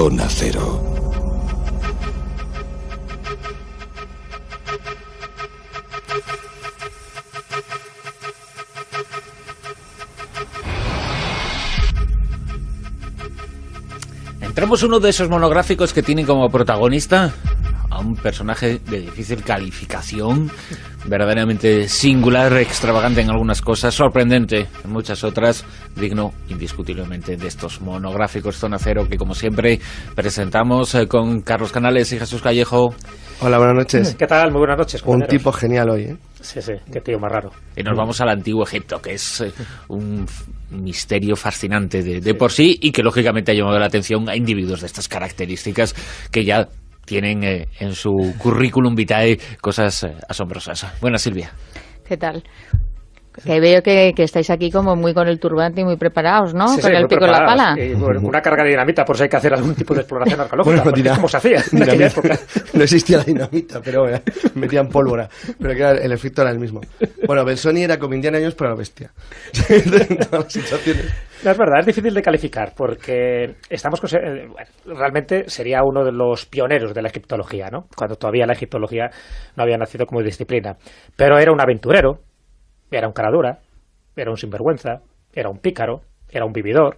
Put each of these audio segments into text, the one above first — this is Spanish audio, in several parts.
Zona Cero. Entramos uno de esos monográficos que tienen como protagonista a un personaje de difícil calificación, verdaderamente singular, extravagante en algunas cosas, sorprendente en muchas otras, digno indiscutiblemente de estos monográficos Zona Cero que, como siempre, presentamos con Carlos Canales y Jesús Callejo. Hola, buenas noches. ¿Qué tal? Muy buenas noches, compañeros. Un tipo genial hoy, ¿eh? Sí, qué tío más raro. Y nos vamos al Antiguo Egipto, que es un misterio fascinante de por sí y que lógicamente ha llamado la atención a individuos de estas características que ya tienen en su currículum vitae cosas asombrosas. Buenas, Silvia. ¿Qué tal? Que veo que estáis aquí como muy con el turbante y muy preparados, ¿no? Sí, con el pico y la pala. Una carga de dinamita por si hay que hacer algún tipo de exploración arqueológica. Bueno, ¿cómo se hacía en aquella época? No existía la dinamita, pero metían pólvora. Pero que el efecto era el mismo. Bueno, Belzoni era como Indiana Jones, pero la bestia. No, es verdad, es difícil de calificar porque estamos realmente sería uno de los pioneros de la egiptología, ¿no? Cuando todavía la egiptología no había nacido como disciplina. Pero era un aventurero, era un caradura, era un sinvergüenza, era un pícaro, era un vividor.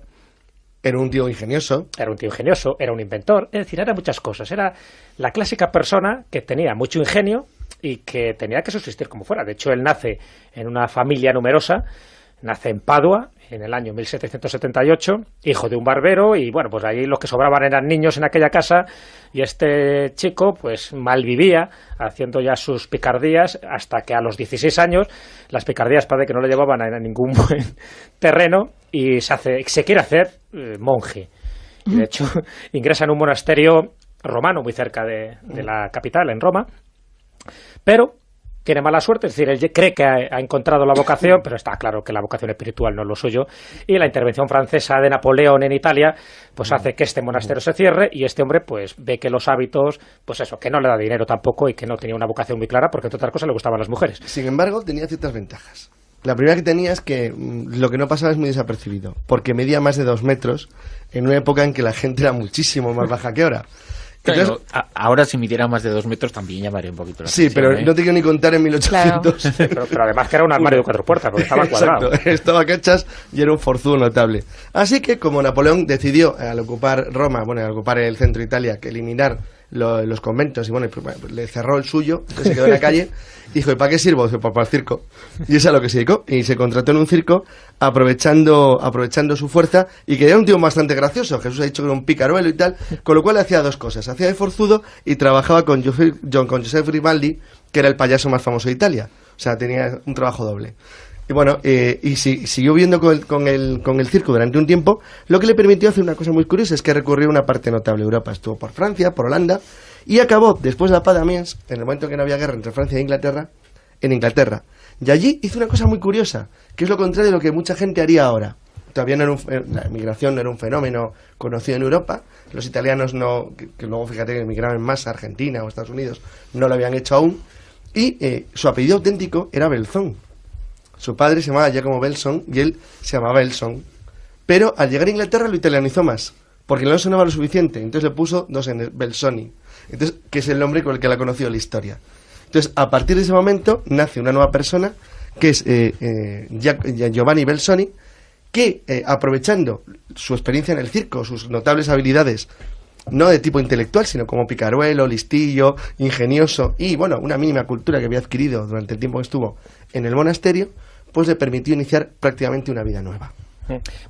Era un tío ingenioso. Era un tío ingenioso, era un inventor. Es decir, era muchas cosas. Era la clásica persona que tenía mucho ingenio y que tenía que subsistir como fuera. De hecho, él nace en una familia numerosa, nace en Padua en el año 1778, hijo de un barbero, y bueno, pues ahí los que sobraban eran niños en aquella casa, y este chico pues malvivía haciendo ya sus picardías hasta que a los 16 años las picardías parece que no le llevaban a ningún buen terreno y se quiere hacer monje. Y de hecho ingresa en un monasterio romano muy cerca de la capital, en Roma, pero tiene mala suerte, es decir, él cree que ha encontrado la vocación, pero está claro que la vocación espiritual no es lo suyo, y la intervención francesa de Napoleón en Italia pues hace que este monasterio se cierre, y este hombre pues ve que los hábitos, pues eso, que no le da dinero tampoco y que no tenía una vocación muy clara, porque entre otras cosas le gustaban las mujeres. Sin embargo, tenía ciertas ventajas. La primera que tenía es que lo que no pasaba es muy desapercibido, porque medía más de 2 metros en una época en que la gente era muchísimo más baja que ahora. Entonces, ahora si midiera más de 2 metros también llamaría un poquito la atención. Sí, pero no te quiero ni contar en 1800. Claro. Pero además que era un armario de 4 puertas, porque estaba cuadrado. Exacto, estaba a cachas y era un forzudo notable. Así que como Napoleón decidió al ocupar Roma, bueno, al ocupar el centro de Italia, que eliminar los conventos, y bueno, pues, le cerró el suyo, entonces se quedó en la calle, dijo, ¿y para qué sirvo? Dijo, pues para el circo. Y eso es a lo que se dedicó, y se contrató en un circo, aprovechando su fuerza, y que era un tío bastante gracioso. Jesús ha dicho que era un picaruelo y tal, con lo cual hacía 2 cosas, hacía de forzudo y trabajaba con Giuseppe Grimaldi, que era el payaso más famoso de Italia. O sea, tenía un trabajo doble. Y bueno, siguió viviendo con el circo durante un tiempo, lo que le permitió hacer una cosa muy curiosa, es que recorrió una parte notable de Europa. Estuvo por Francia, por Holanda, y acabó, después de la paz de Amiens, en el momento en que no había guerra entre Francia e Inglaterra, en Inglaterra. Y allí hizo una cosa muy curiosa, que es lo contrario de lo que mucha gente haría ahora. Todavía no era la emigración no era un fenómeno conocido en Europa. Los italianos no, que luego fíjate que emigraban más a Argentina o Estados Unidos, no lo habían hecho aún. Y su apellido auténtico era Belzón. Su padre se llamaba Giacomo Belson y él se llamaba Belson. Pero al llegar a Inglaterra lo italianizó más, porque no sonaba lo suficiente. Entonces le puso 2 N, Belzoni. Entonces, que es el nombre con el que la ha conocido la historia. Entonces, a partir de ese momento, nace una nueva persona, que es Giovanni Belzoni, que, aprovechando su experiencia en el circo, sus notables habilidades, no de tipo intelectual, sino como picaruelo, listillo, ingenioso, y, bueno, una mínima cultura que había adquirido durante el tiempo que estuvo en el monasterio, pues le permitió iniciar prácticamente una vida nueva.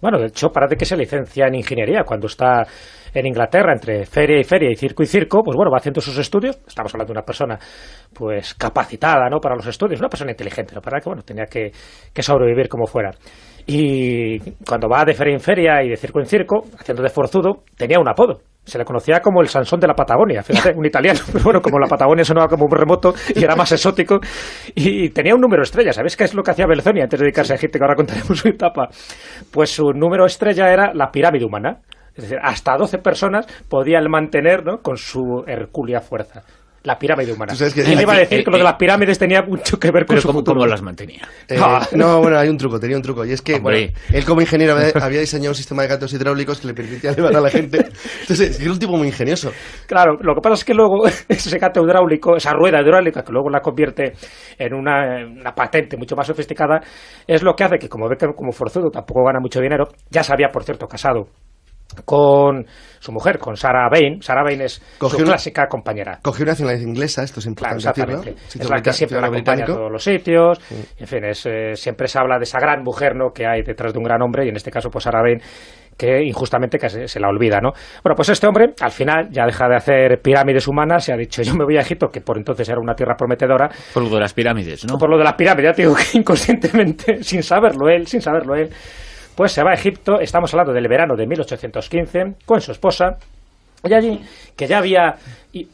Bueno, de hecho, parece que se licencia en ingeniería cuando está en Inglaterra, entre feria y circo, pues bueno, va haciendo sus estudios. Estamos hablando de una persona pues capacitada, ¿no?, para los estudios, una persona inteligente, ¿no?, para que, bueno, tenía que sobrevivir como fuera. Y cuando va de feria en feria y de circo en circo, haciendo de forzudo, tenía un apodo. Se le conocía como el Sansón de la Patagonia, fíjate, un italiano, pero bueno, como la Patagonia sonaba como muy remoto y era más exótico, y tenía un número estrella. ¿Sabéis qué es lo que hacía Belzoni antes de dedicarse a Egipto, que ahora contaremos su etapa? Pues su número estrella era la pirámide humana, es decir, hasta 12 personas podía él mantener, ¿no?, con su hercúlea fuerza. la pirámide humana. Tú sabes que- Y le iba a decir que lo de las pirámides tenía mucho que ver con Pero su ¿cómo, futuro. cómo las mantenía? No, bueno, hay un truco, tenía un truco. Y es que, Hombre. bueno, él como ingeniero había diseñado un sistema de gatos hidráulicos que le permitía levantar a la gente. Entonces, era un tipo muy ingenioso. Claro, lo que pasa es que luego ese gato hidráulico, esa rueda hidráulica que luego la convierte en una patente mucho más sofisticada, es lo que hace que, como ve que como forzudo tampoco gana mucho dinero, ya se había, por cierto, casado con su mujer, con Sarah Bain. Sarah Bain es Cogió su una- clásica compañera. Cogió nacionalidad inglesa, esto es Claro, importante decirlo. exactamente. Sitio Es la que siempre la ciudadano acompaña a británico. todos los sitios. En fin, siempre se habla de esa gran mujer, ¿no?, que hay detrás de un gran hombre, y en este caso, pues Sarah Bain, que injustamente que se la olvida, ¿no? Bueno, pues este hombre, al final, ya deja de hacer pirámides humanas y ha dicho, yo me voy a Egipto, que por entonces era una tierra prometedora, Por lo de las pirámides, ¿no? por lo de las pirámides, ya te digo que inconscientemente, sin saberlo él, pues se va a Egipto. Estamos hablando del verano de 1815, con su esposa, y allí, que ya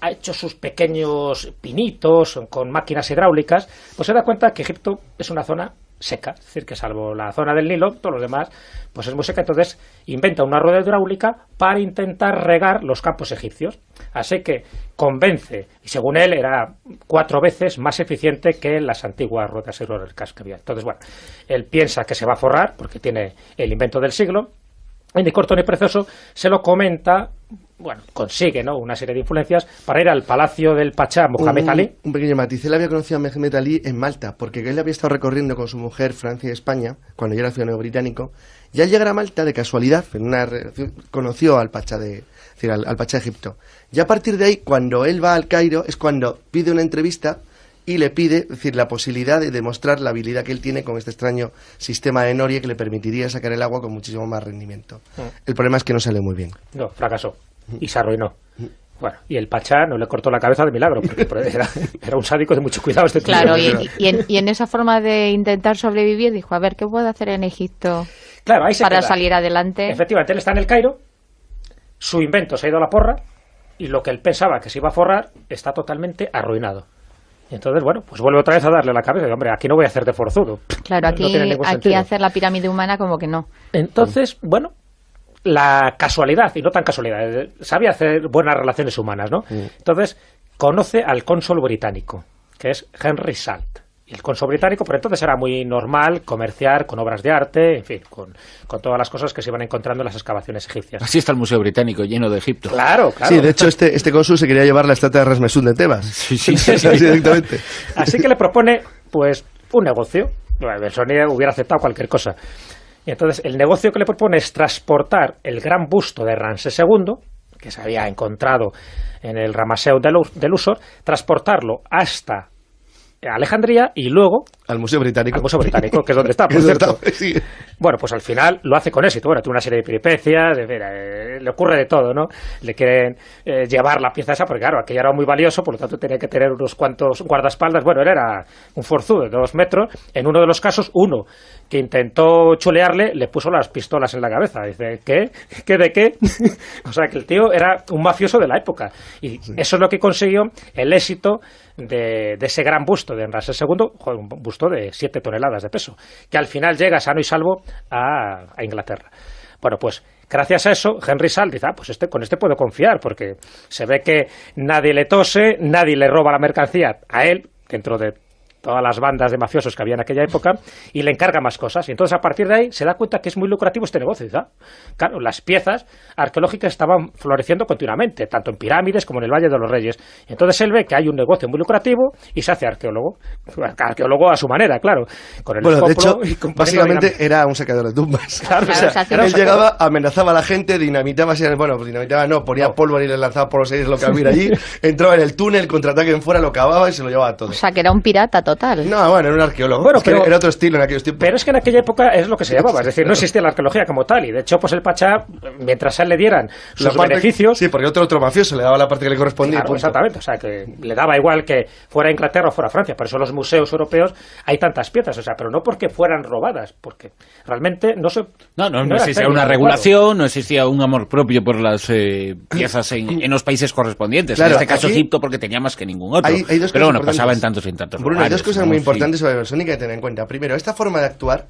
ha hecho sus pequeños pinitos con máquinas hidráulicas, pues se da cuenta que Egipto es una zona seca, es decir, que salvo la zona del Nilo, todos los demás, pues es muy seca. Entonces inventa una rueda hidráulica para intentar regar los campos egipcios. Así que convence, y según él era 4 veces más eficiente que las antiguas ruedas hidráulicas que había. Entonces, bueno, él piensa que se va a forrar, porque tiene el invento del siglo, y ni corto ni precioso se lo comenta. Bueno, consigue, ¿no?, una serie de influencias para ir al palacio del Pachá Mohamed Ali. Un pequeño matiz. Él había conocido a Mohamed Ali en Malta, porque él había estado recorriendo con su mujer Francia y España, cuando ya era ciudadano británico, y al llegar a Malta, de casualidad, conoció al Pachá es decir, al Pachá de Egipto. Y a partir de ahí, cuando él va al Cairo, es cuando pide una entrevista y le pide, es decir, la posibilidad de demostrar la habilidad que él tiene con este extraño sistema de norie que le permitiría sacar el agua con muchísimo más rendimiento. El problema es que no sale muy bien. No, fracasó y se arruinó. Bueno, y el Pachá no le cortó la cabeza de milagro, porque era un sádico de mucho cuidado este tío. Claro, y en esa forma de intentar sobrevivir, dijo, a ver, ¿qué puedo hacer en Egipto Claro, ahí se para queda. salir adelante? Efectivamente, él está en el Cairo, su invento se ha ido a la porra, y lo que él pensaba que se iba a forrar está totalmente arruinado. Y entonces, bueno, pues vuelve otra vez a darle la cabeza. Y, hombre, aquí no voy a hacer de forzudo. Claro, No aquí, tiene ningún aquí sentido. hacer la pirámide humana como que no. Entonces, bueno, la casualidad, y no tan casualidad, sabía hacer buenas relaciones humanas, ¿no? Entonces, conoce al cónsul británico, que es Henry Salt. Y el cónsul británico, por entonces, era muy normal comerciar con obras de arte, en fin, con todas las cosas que se iban encontrando en las excavaciones egipcias. Así está el Museo Británico, lleno de Egipto. Claro, claro. Sí, de hecho, este cónsul se quería llevar la estatua de Rasmesún de Tebas. Sí, sí, Así directamente. Así que le propone, pues, un negocio. Belsonia hubiera aceptado cualquier cosa. Y entonces, el negocio que le propone es transportar el gran busto de Ramsés II, que se había encontrado en el Rameseu de Luxor, transportarlo hasta Alejandría y luego Al Museo Británico. al Museo Británico, que es donde está, por Que es donde cierto. está, sí. Bueno, pues al final lo hace con éxito. Bueno, tiene una serie de peripecias, le ocurre de todo, ¿no? Le quieren llevar la pieza esa, porque claro, aquello era muy valioso, por lo tanto tenía que tener unos cuantos guardaespaldas. Bueno, él era un forzudo de 2 metros. En uno de los casos, uno que intentó chulearle, le puso las pistolas en la cabeza. Dice, ¿qué? ¿Qué de qué? O sea, que el tío era un mafioso de la época. Y eso es lo que consiguió el éxito de ese gran busto de Ramsés II, un busto de 7 toneladas de peso, que al final llega sano y salvo a Inglaterra. Bueno, pues gracias a eso, Henry Salt dice, pues con este puedo confiar, porque se ve que nadie le tose, nadie le roba la mercancía a él, dentro de todas las bandas de mafiosos que había en aquella época, y le encarga más cosas. Y entonces, a partir de ahí, se da cuenta que es muy lucrativo este negocio. Y dice, claro, las piezas arqueológicas estaban floreciendo continuamente, tanto en pirámides como en el Valle de los Reyes. Entonces él ve que hay un negocio muy lucrativo y se hace arqueólogo. Arqueólogo a su manera, claro. Con el Bueno, de hecho, escoplo y con básicamente era un saqueador de tumbas. Claro, Claro, o sea, se hace Él un llegaba, amenazaba a la gente, dinamitaba, pues dinamitaba no, ponía polvo y le lanzaba por los aires lo que había allí, entraba en el túnel, contraataque en fuera, lo cavaba y se lo llevaba todo. O sea, que era un pirata total. No, bueno, era un arqueólogo. Bueno, Es que pero- era otro estilo en aquellos tiempos. Pero es que en aquella época es lo que se llamaba, es decir, no existía la arqueología como tal, y de hecho, pues el Pachá, mientras a él le dieran sus La parte- beneficios, Sí, porque otro mafioso le daba la parte que le correspondía. y claro, punto. exactamente, o sea, que le daba igual que fuera Inglaterra o fuera Francia. Por eso en los museos europeos hay tantas piezas, o sea, pero no porque fueran robadas, porque realmente no se... No era existía técnico, una claro. regulación, no existía un amor propio por las piezas en los países correspondientes. Claro, en este caso aquí Egipto porque tenía más que ningún otro. Hay dos Pero cosas bueno, pasaba en importantes. tantos y en tantos Bruno, hay dos lugares, cosas ¿no? muy Sí. importantes sobre Belsonica que tener en cuenta. Primero, esta forma de actuar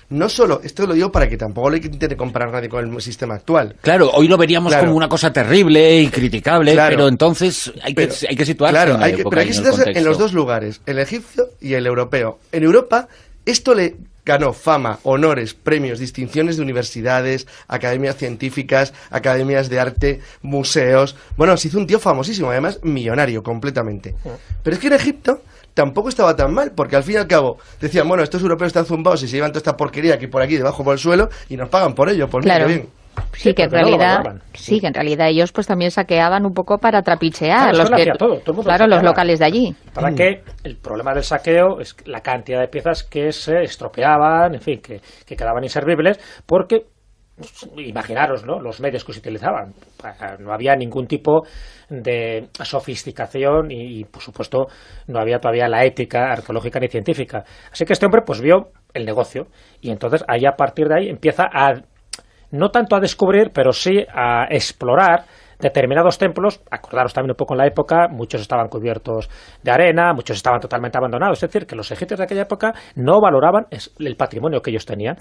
no solo, esto lo digo para que tampoco lo intente comparar nadie con el sistema actual. Claro, hoy lo veríamos como una cosa terrible y criticable, pero entonces hay que situarse en la época. Pero hay que situarse en los dos lugares, el egipcio y el europeo. En Europa, esto le ganó fama, honores, premios, distinciones de universidades, academias científicas, academias de arte, museos. Bueno, se hizo un tío famosísimo, además millonario completamente. Pero es que en Egipto tampoco estaba tan mal, porque al fin y al cabo decían, bueno, estos europeos están zumbados y se llevan toda esta porquería aquí por aquí, debajo por el suelo, y nos pagan por ello, pues claro. mira, bien. Sí, que en realidad ellos pues también saquean un poco para trapichear los locales de allí. Para que el problema del saqueo es la cantidad de piezas que se estropeaban, en fin, que quedaban inservibles, porque imaginaros, ¿no?, los medios que se utilizaban. No había ningún tipo de sofisticación y por supuesto no había todavía la ética arqueológica ni científica. Así que este hombre pues vio el negocio y entonces ahí, a partir de ahí, empieza a no tanto a descubrir, pero sí a explorar determinados templos. Acordaros también un poco en la época, muchos estaban cubiertos de arena, muchos estaban totalmente abandonados. Es decir, que los egipcios de aquella época no valoraban el patrimonio que ellos tenían.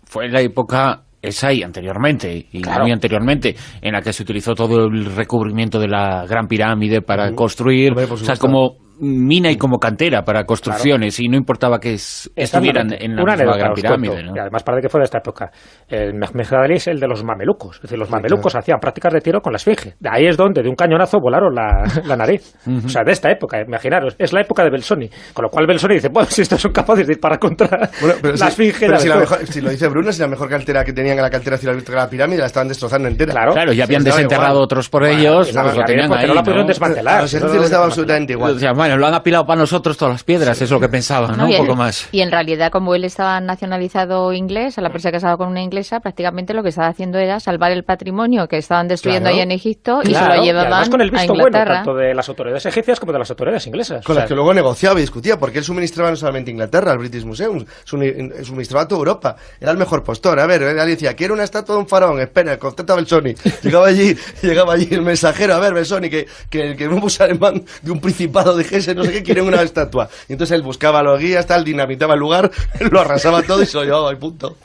Fue en la época esa y anteriormente, y muy anteriormente, en la que se utilizó todo el recubrimiento de la Gran Pirámide para construir, o sea, como mina y como cantera para construcciones, y no importaba que estuvieran en la misma Gran Pirámide, ¿no? Y además parece que fue de esta época. El Mehmed Ali es el de los mamelucos, es decir, los mamelucos hacían prácticas de tiro con la esfinge. De ahí es donde de un cañonazo volaron la nariz. O sea, de esta época, imaginaros, es la época de Belzoni, con lo cual Belzoni dice, bueno, si estos son capaces de disparar contra la esfinge. Pero si lo dice Bruno, si la mejor cantera que tenían en la cantera hacia la pirámide la estaban destrozando entera. Claro, ya habían desenterrado otros por ellos, pues lo tenían ahí, no la pudieron desmantelar. A los egipcios les daba absolutamente igual. Bueno, lo han apilado para nosotros todas las piedras, es lo que pensaban, ¿no? Un poco más. Y en realidad, como él estaba nacionalizado inglés, al haberse casado con una inglesa, prácticamente lo que estaba haciendo era salvar el patrimonio que estaban destruyendo ahí en Egipto y se lo llevaban con el visto a Inglaterra. Bueno, tanto de las autoridades egipcias como de las autoridades inglesas. Con las que luego negociaba y discutía, porque él suministraba no solamente Inglaterra, al British Museum, suministraba a toda Europa. Era el mejor postor. A ver, él decía, quiero una estatua de un faraón, espera, contrata a Belzoni. Llegaba allí el mensajero, a ver, Belzoni, que un bus alemán de un principado de Hesse, no sé qué, quieren una estatua. Y entonces él buscaba a los guías, dinamitaba el lugar, lo arrasaba todo y se lo llevaba al punto.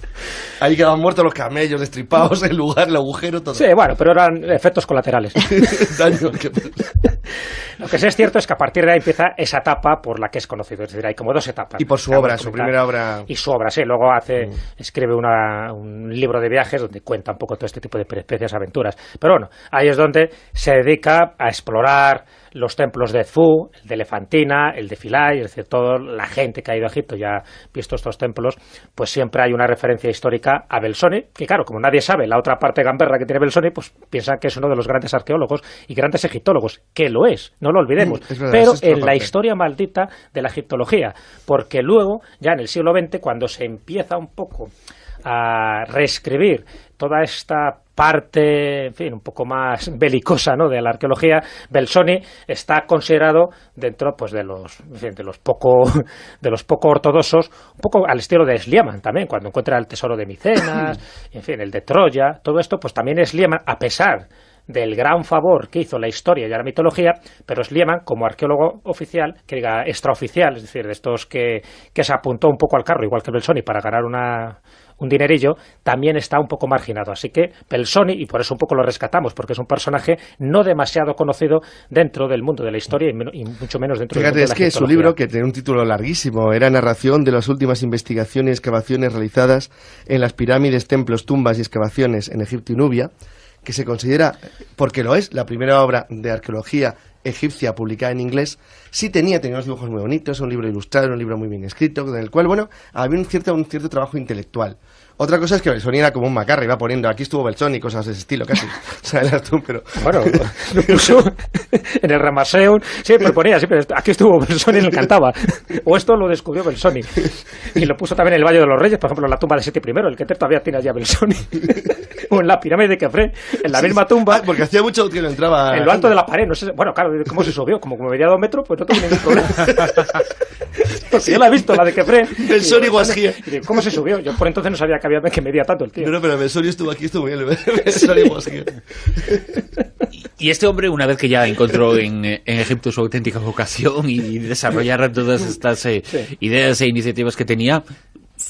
Ahí quedaban muertos los camellos, destripados, el lugar, el agujero, todo. Sí, bueno, pero eran efectos colaterales. Lo que sí es cierto es que a partir de ahí empieza esa etapa por la que es conocido. Es decir, hay como dos etapas. Y por su obra, su primera obra. Y su obra, sí. Luego escribe un libro de viajes donde cuenta un poco todo este tipo de peripecias, aventuras. Pero bueno, ahí es donde se dedica a explorar los templos de Edfú, el de Elefantina, el de Philae, es decir, toda la gente que ha ido a Egipto y ha visto estos templos, pues siempre hay una referencia histórica a Belzoni, que claro, como nadie sabe la otra parte gamberra que tiene Belzoni, pues piensan que es uno de los grandes arqueólogos y grandes egiptólogos, que lo es, no lo olvidemos, verdad, pero en la historia maldita de la egiptología, porque luego, ya en el siglo XX, cuando se empieza un poco a reescribir toda esta parte, en fin, un poco más belicosa, ¿no?, de la arqueología, Belzoni está considerado dentro, pues, de los poco ortodoxos, un poco al estilo de Schliemann también, cuando encuentra el tesoro de Micenas, en fin, el de Troya, todo esto, pues también Schliemann, a pesar del gran favor que hizo la historia y la mitología, pero Schliemann, como arqueólogo oficial, que diga extraoficial, es decir, de estos que se apuntó un poco al carro, igual que Belzoni, para ganar un dinerillo, también está un poco marginado. Así que Belzoni, y por eso un poco lo rescatamos, porque es un personaje no demasiado conocido dentro del mundo de la historia y mucho menos dentro del mundo de la egiptología. Es que su libro, que tiene un título larguísimo, era narración de las últimas investigaciones y excavaciones realizadas en las pirámides, templos, tumbas y excavaciones en Egipto y Nubia, que se considera, porque lo es, la primera obra de arqueología egipcia publicada en inglés. Sí tenía unos dibujos muy bonitos, un libro ilustrado, un libro muy bien escrito, en el cual, bueno, había un cierto trabajo intelectual. Otra cosa es que Belzoni era como un macarra, iba poniendo, aquí estuvo Belzoni, cosas de ese estilo, casi. O sea, eras tú, pero... Bueno, lo puso en el Ramaseum, siempre ponía, aquí estuvo Belzoni, le encantaba. O esto lo descubrió Belzoni. Y lo puso también en el Valle de los Reyes, por ejemplo, en la tumba de Seti I, el que todavía tiene allá Belzoni. O en la pirámide de Kefren, en la misma tumba. Porque hacía mucho que no entraba... En lo alto de la pared, no sé, bueno, claro, ¿cómo se subió? Como medía 2 metros, pues no tuvo ningún problema. Porque yo la he visto, la de Kefren. Belzoni was here. ¿Cómo se subió? Yo por entonces no sabía que medía tanto el tío. No, pero Belzoni estuvo aquí, estuvo bien. Belzoni was here. Y este hombre, una vez que ya encontró en Egipto su auténtica vocación y desarrollar todas estas ideas e iniciativas que tenía,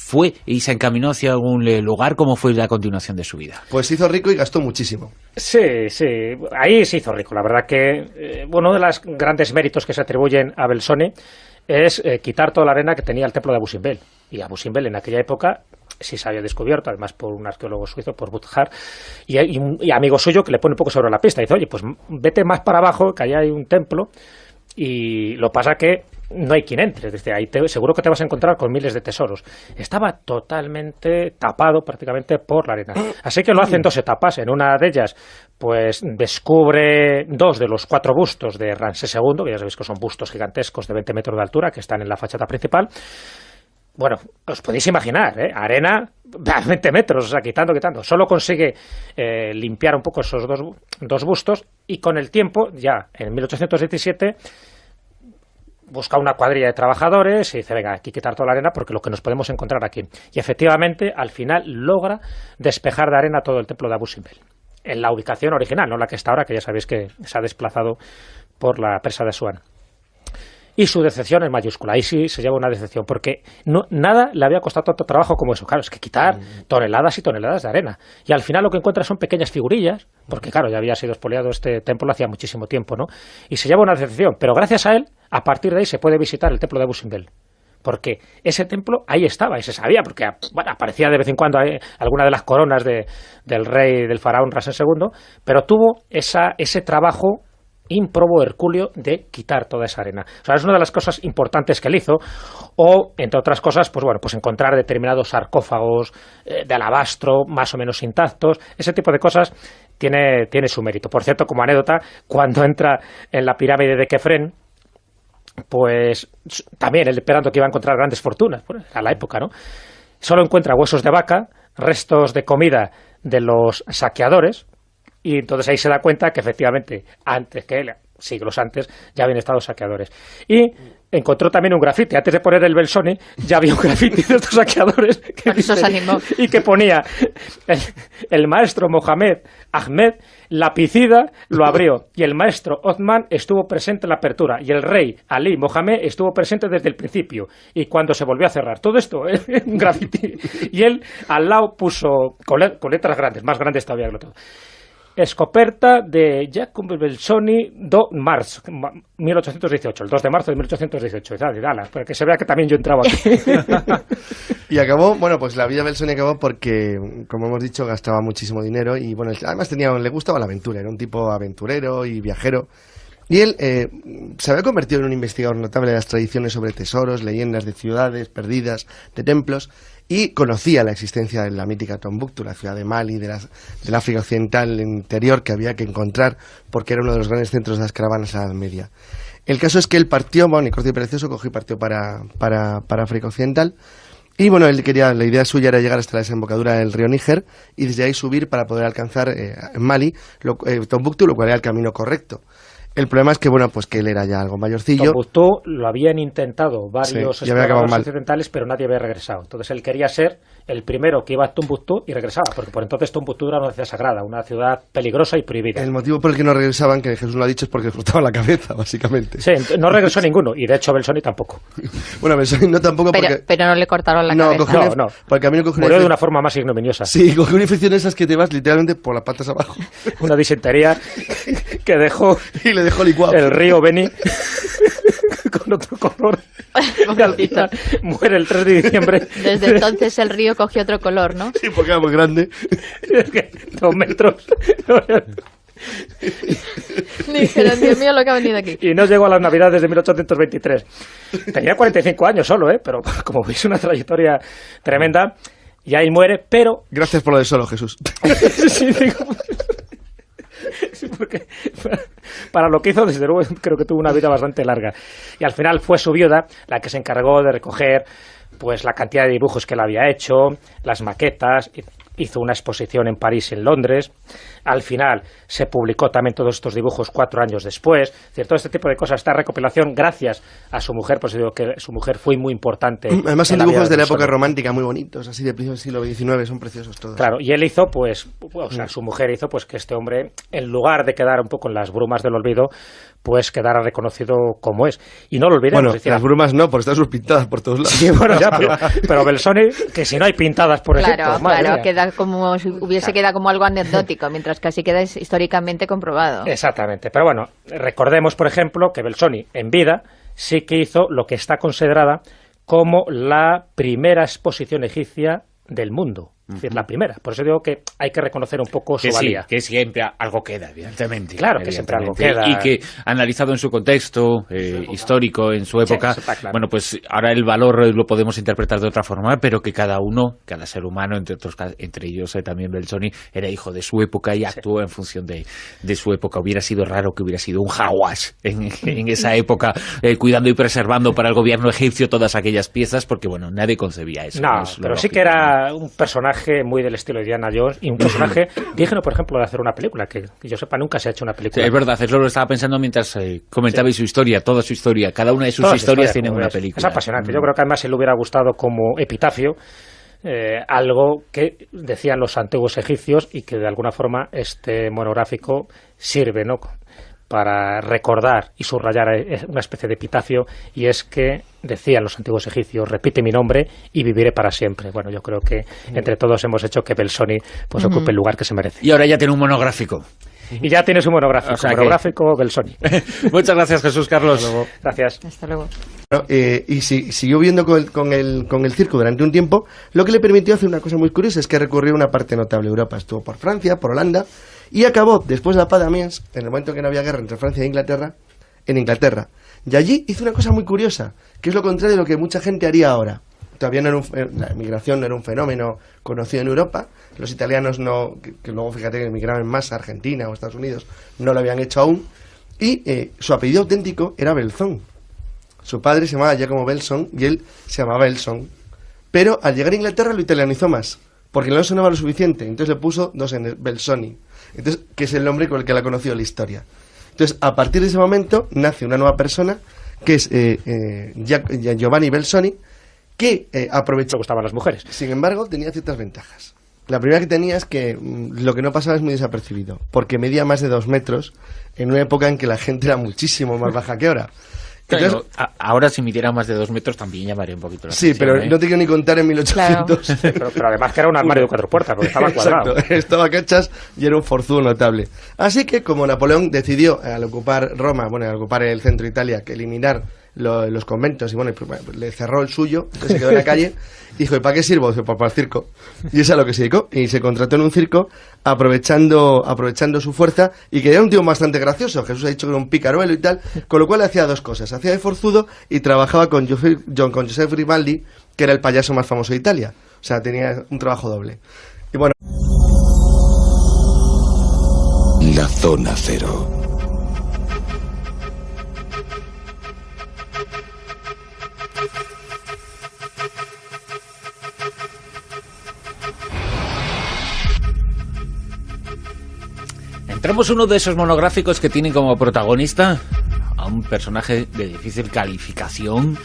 fue y se encaminó hacia algún lugar? ¿Cómo fue la continuación de su vida? Pues se hizo rico y gastó muchísimo. Sí, ahí se hizo rico. La verdad que uno de los grandes méritos que se atribuyen a Belzoni es quitar toda la arena que tenía el templo de Abu Simbel. Y Abu Simbel en aquella época sí se había descubierto, además por un arqueólogo suizo, por Buthard, y amigo suyo que le pone un poco sobre la pista. Dice, oye, pues vete más para abajo, que allá hay un templo, y lo pasa que no hay quien entre. Desde ahí seguro que te vas a encontrar con miles de tesoros. Estaba totalmente tapado prácticamente por la arena. Así que lo hace en 2 etapas. En una de ellas, pues descubre 2 de los 4 bustos de Ramsés II, que ya sabéis que son bustos gigantescos de 20 metros de altura, que están en la fachada principal. Bueno, os podéis imaginar, arena a 20 metros, o sea, quitando. Solo consigue limpiar un poco esos dos bustos, y con el tiempo, ya en 1817, busca una cuadrilla de trabajadores y dice, venga, hay que quitar toda la arena porque lo que nos podemos encontrar aquí. Y efectivamente, al final, logra despejar de arena todo el templo de Abu Simbel, en la ubicación original, no la que está ahora, que ya sabéis que se ha desplazado por la presa de Asuán. Y su decepción es mayúscula. Ahí sí se lleva una decepción, porque nada le había costado tanto trabajo como eso. Claro, es que quitar toneladas y toneladas de arena. Y al final lo que encuentra son pequeñas figurillas, porque claro, ya había sido expoliado este templo hacía muchísimo tiempo, ¿no? Y se lleva una decepción. Pero gracias a él, a partir de ahí se puede visitar el templo de Abu Simbel. Porque ese templo ahí estaba y se sabía, porque aparecía de vez en cuando alguna de las coronas del rey, del faraón Ramsés II, pero tuvo ese trabajo ímprobo, hercúleo, de quitar toda esa arena. O sea, es una de las cosas importantes que él hizo. O, entre otras cosas, pues encontrar determinados sarcófagos de alabastro más o menos intactos. Ese tipo de cosas tiene su mérito. Por cierto, como anécdota, cuando entra en la pirámide de Kefren, pues también él esperando que iba a encontrar grandes fortunas, a la época, ¿no? Solo encuentra huesos de vaca, restos de comida de los saqueadores. Y entonces ahí se da cuenta que efectivamente, antes que él, siglos antes, ya habían estado saqueadores. Y encontró también un grafiti. Antes de poner el Belzoni, ya había un grafiti de estos saqueadores. Y que ponía, el maestro Mohamed Ahmed Lapicida lo abrió. Y el maestro Othman estuvo presente en la apertura. Y el rey Ali Mohamed estuvo presente desde el principio. Y cuando se volvió a cerrar. Todo esto, un grafiti. Y él al lado puso, con letras grandes, más grandes todavía que lo todo, Escoperta de Giacomo Belzoni do marzo 1818, el 2 de marzo de 1818. Dale, para que se vea que también yo entraba aquí. Y acabó, pues la vida de Belzoni acabó porque, como hemos dicho, gastaba muchísimo dinero y, además le gustaba la aventura, era un tipo aventurero y viajero. Y él se había convertido en un investigador notable de las tradiciones sobre tesoros, leyendas de ciudades perdidas, de templos, y conocía la existencia de la mítica Tombuctú, la ciudad de Mali, del África Occidental interior, que había que encontrar porque era uno de los grandes centros de las caravanas de la Edad Media. El caso es que él partió, y corto y precioso, cogió y partió para África Occidental. Y él la idea suya era llegar hasta la desembocadura del río Níger y desde ahí subir para poder alcanzar en Mali Tombuctú, lo cual era el camino correcto. El problema es que, que él era ya algo mayorcillo. Tombuctú lo habían intentado varios exploradores occidentales, pero nadie había regresado. Entonces él quería ser el primero que iba a Tombuctú y regresaba, porque por entonces Tombuctú era una ciudad sagrada, una ciudad peligrosa y prohibida. El motivo por el que no regresaban, que Jesús lo ha dicho, es porque les frotaba la cabeza, básicamente. Sí, no regresó ninguno, y de hecho Belzoni tampoco. Belzoni no tampoco porque... Pero no le cortaron la cabeza. No. Por el camino murió de una forma más ignominiosa. Sí, cogió una infección de esas que te vas literalmente por las patas abajo. Una disentería que dejó... Y le dejó licuado. El río Beni con otro color. Y al final muere el 3 de diciembre. Desde entonces el río cogió otro color, ¿no? Sí, porque era muy grande. Es que 2 metros. Dijeron, Dios mío, lo que ha venido aquí. Y no llegó a las Navidades de 1823. Tenía 45 años solo, pero como veis, una trayectoria tremenda. Y ahí muere, pero... Gracias por lo de solo, Jesús. Sí, digo... Sí, porque para lo que hizo, desde luego, creo que tuvo una vida bastante larga. Y al final fue su viuda la que se encargó de recoger la cantidad de dibujos que él había hecho, las maquetas. Hizo una exposición en París y en Londres. Al final se publicó también todos estos dibujos 4 años después. Es decir, todo este tipo de cosas, esta recopilación, gracias a su mujer, pues digo que su mujer fue muy importante. Además son dibujos de la época romántica muy bonitos, así de principios del siglo XIX, son preciosos todos. Claro, y él hizo o sea, su mujer hizo pues que este hombre, en lugar de quedar un poco en las brumas del olvido, pues quedara reconocido como es. Y no lo olvidemos. Bueno, es decir, las brumas no, porque están sus pintadas por todos lados. Sí, bueno, ya, pero Belzoni, que si no hay pintadas, por ejemplo, claro, queda como si queda como algo anecdótico, mientras que así queda históricamente comprobado. Exactamente. Pero bueno, recordemos, por ejemplo, que Belzoni, en vida, sí que hizo lo que está considerada como la primera exposición egipcia del mundo. Es decir, la primera. Por eso digo que hay que reconocer un poco su valía. Sí, que siempre algo queda, evidentemente. Claro, que siempre algo queda. Y que, analizado en su contexto histórico, en su época, sí, claro. Bueno, pues ahora el valor lo podemos interpretar de otra forma, pero que cada ser humano, entre ellos también Belzoni, era hijo de su época y actuó en función de su época. Hubiera sido raro que hubiera sido un jaguás en esa época, cuidando y preservando para el gobierno egipcio todas aquellas piezas, porque, bueno, nadie concebía eso. No, pero sí que era un personaje muy del estilo de Indiana Jones y un personaje digno, por ejemplo, de hacer una película, que yo sepa nunca se ha hecho una película. Sí, es verdad, eso lo estaba pensando mientras comentabais su historia, toda su historia, cada una de sus historias tiene una película. Es apasionante, yo creo que además se le hubiera gustado como epitafio algo que decían los antiguos egipcios y que de alguna forma este monográfico sirve, ¿no?, para recordar y subrayar una especie de epitafio, y es que decían los antiguos egipcios: repite mi nombre y viviré para siempre. Bueno, yo creo que entre todos hemos hecho que Belzoni pues ocupe el lugar que se merece. Y ahora ya tiene un monográfico. Y ya tienes un monográfico, O sea monográfico Belzoni. Muchas gracias, Jesús Carlos. Gracias. Hasta luego. Y siguió viviendo con el circo durante un tiempo, lo que le permitió hacer una cosa muy curiosa, es que recorrió una parte notable de Europa. Estuvo por Francia, por Holanda, y acabó, después de la paz de Amiens, en el momento que no había guerra entre Francia e Inglaterra, en Inglaterra. Y allí hizo una cosa muy curiosa, que es lo contrario de lo que mucha gente haría ahora. Todavía la emigración no era un fenómeno conocido en Europa. Los italianos que luego fíjate que emigraban más a Argentina o Estados Unidos, no lo habían hecho aún. Y su apellido auténtico era Belzón. Su padre se llamaba Giacomo Belzon y él se llamaba Belzon. Pero al llegar a Inglaterra lo italianizó más, porque no sonaba lo suficiente. Entonces le puso dos N, Belzoni. Entonces, que es el nombre con el que la ha conocido la historia. Entonces, a partir de ese momento nace una nueva persona, que es Giovanni Belzoni, que aprovechó. Le gustaban las mujeres. Sin embargo, tenía ciertas ventajas. La primera que tenía es que lo que no pasaba es muy desapercibido, porque medía más de 2 metros en una época en que la gente era muchísimo más baja que ahora. Entonces, ahora si midiera más de 2 metros también llamaría un poquito la atención. Sí, pero no te quiero ni contar en 1800. Claro. Pero además que era un armario de 4 puertas, porque estaba cuadrado. Exacto, estaba a cachas y era un forzudo notable. Así que como Napoleón decidió, al ocupar Roma, al ocupar el centro de Italia, que eliminar los conventos, y pues le cerró el suyo, entonces se quedó en la calle, dijo: ¿y para qué sirvo? Dijo: para el circo. Y eso es a lo que se dedicó, y se contrató en un circo aprovechando su fuerza, y que era un tío bastante gracioso. Jesús ha dicho que era un picaruelo y tal, con lo cual hacía dos cosas: hacía de forzudo y trabajaba con Giuseppe Grimaldi, que era el payaso más famoso de Italia. O sea, tenía un trabajo doble. Y bueno, la zona cero. Entramos uno de esos monográficos que tienen como protagonista a un personaje de difícil calificación,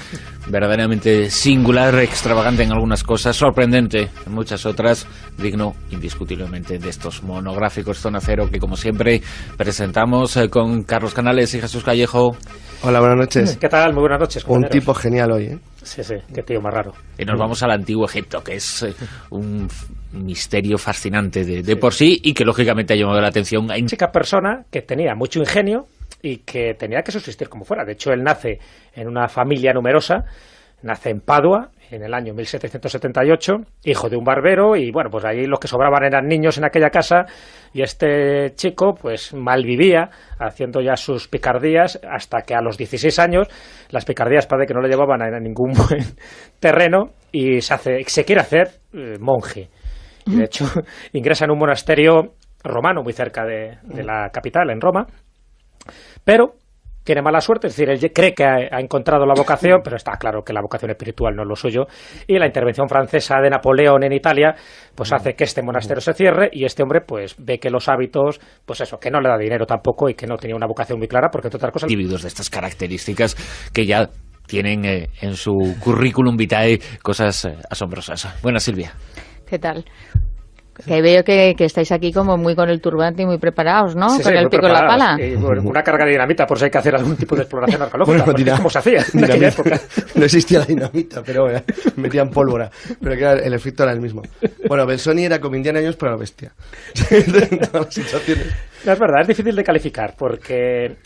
verdaderamente singular, extravagante en algunas cosas, sorprendente en muchas otras, digno indiscutiblemente de estos monográficos Zona Cero que, como siempre, presentamos con Carlos Canales y Jesús Callejo. hola, buenas noches. ¿Qué tal? Muy buenas noches, Un compañeros. tipo genial hoy, ¿eh? Sí, qué tío más raro. Y nos vamos al Antiguo Egipto, que es un misterio fascinante de por sí, y que lógicamente ha llamado la atención. Una chica persona que tenía mucho ingenio y que tenía que subsistir como fuera. De hecho, él nace en una familia numerosa, nace en Padua en el año 1778, hijo de un barbero, y bueno, pues ahí los que sobraban eran niños en aquella casa, y este chico pues malvivía haciendo ya sus picardías, hasta que a los 16 años las picardías parece que no le llevaban a ningún buen terreno, y se quiere hacer monje. Y de hecho ingresa en un monasterio romano muy cerca de la capital, en Roma, pero tiene mala suerte, es decir, él cree que ha encontrado la vocación, pero está claro que la vocación espiritual no es lo suyo, y la intervención francesa de Napoleón en Italia pues hace que este monasterio se cierre, y este hombre pues ve que los hábitos, pues eso, que no le da dinero tampoco, y que no tenía una vocación muy clara, porque entre otras cosas... Individuos de estas características que ya tienen en su currículum vitae cosas asombrosas. Buenas, Silvia. ¿Qué tal? Que veo que estáis aquí como muy con el turbante y muy preparados, ¿no? Sí, con sí, el muy pico y la pala. preparados. Y, bueno, una carga de dinamita por si hay que hacer algún tipo de exploración arqueológica. Bueno, Porque ¿cómo se hacía en aquella época? No existía la dinamita, pero metían pólvora. Pero que el efecto era el mismo. Bueno, Belzoni era como Indiana Jones, pero bestia. En todas las situaciones. No, es verdad, es difícil de calificar porque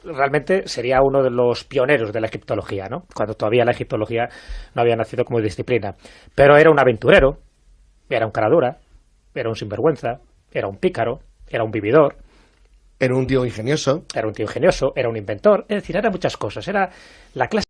realmente sería uno de los pioneros de la egiptología, ¿no? Cuando todavía la egiptología no había nacido como disciplina. Pero era un aventurero, era un cara dura, era un sinvergüenza, era un pícaro, era un vividor. Era un tío ingenioso. Era un tío ingenioso, era un inventor, es decir, era muchas cosas. Era la clase